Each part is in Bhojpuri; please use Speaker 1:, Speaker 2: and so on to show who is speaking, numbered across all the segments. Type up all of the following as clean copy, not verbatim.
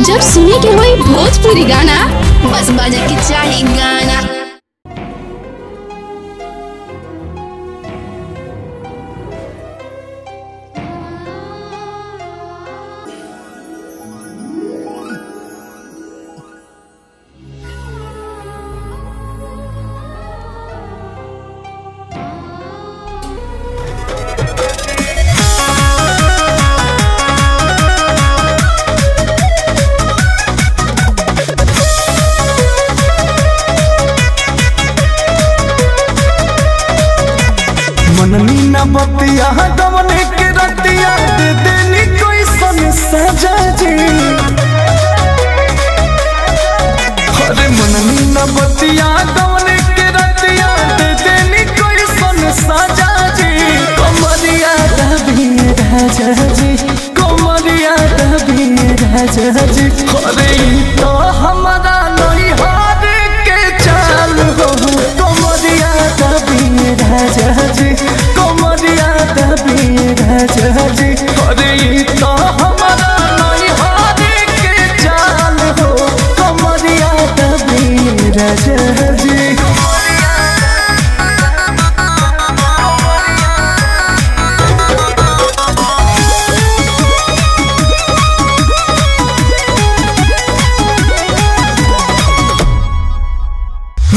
Speaker 1: जब सुने के होई भोजपुरी गाना बस बजे के चाही गाना।
Speaker 2: बतिया दमने के रतिया दे देनी कोई सन सजा जी। अरे मननी न बतिया दमने के रतिया दे देनी कोई सन सजा जी। कमरिया दबी राजा जी, कमरिया दबी राजा जी। अरे तो हमारा नहीं हार के चाल हो, कमरिया दबी राजा जी, कमरिया दबी राजा जी। अरे तो हमारा नहीं हार के चाल हो, कमरिया दबी राजा जी।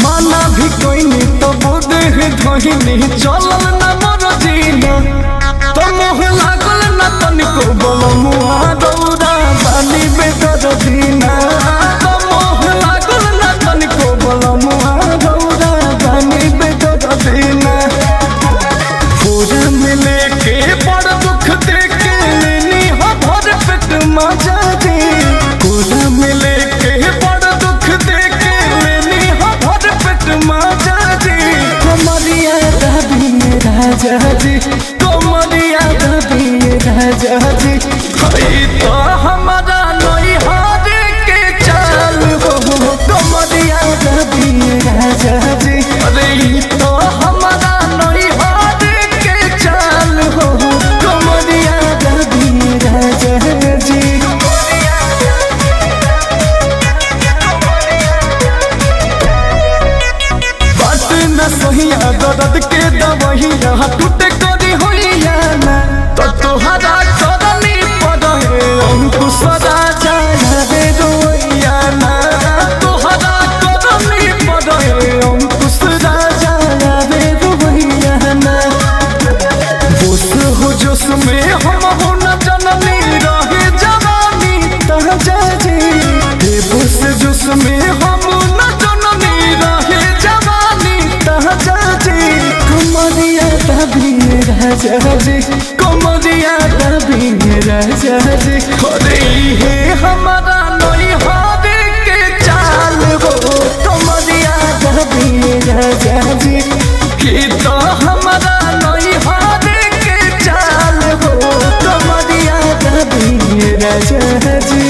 Speaker 2: माना भी कोई नहीं तो बोदे धोहिनी चलल न मोर जीना। तो मोह लागल न तनिको बलमुआ दौड़ा बाली बेदर दीना। तो मोह लागल न तनिको बलमुआ दौड़ा बाली बेदर दीना। पूरा मिले के बड़ दुख देके लेनी हो भर पेट मजा जी। पूरा मिले के बड़ दुख देके लेनी हो भर पेट मजा जी। कमरिया दबी राजा जी, कमरिया दबी राजा जी। तो हमारा नहीं हार के चाल हो, कमरिया दबी राजा जी। अरे तो हमारा नहीं हार के चाल हो, कमरिया दबी राजा जी। बात न सहिया दर्द के दवहिया टूटे करी होइया ना। तो तोहरा करनी पड़े अंकुश राजा रे रोइया ना। तोहरा करनी पड़े अंकुश राजा रे रोइया ना। बोस हो जोश में हम हो न जननी रहे जवानी तहजा जी। बोस जोश में हम न जननी रहे जवानी तहजा जी। कमरिया दबी राजा जी, कमरिया दबी राजा जी। अरे हे हमारा नहीं हार के चाल हो, कमरिया दबी राजा जी। कि तो हमारा नहीं हार के चाल हो, कमरिया दबी राजा जी।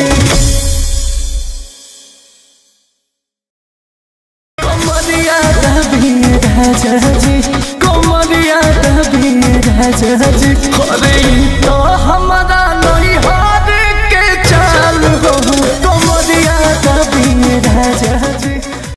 Speaker 2: कमरिया दबी राजा जी, कमरिया दबी राजा जी।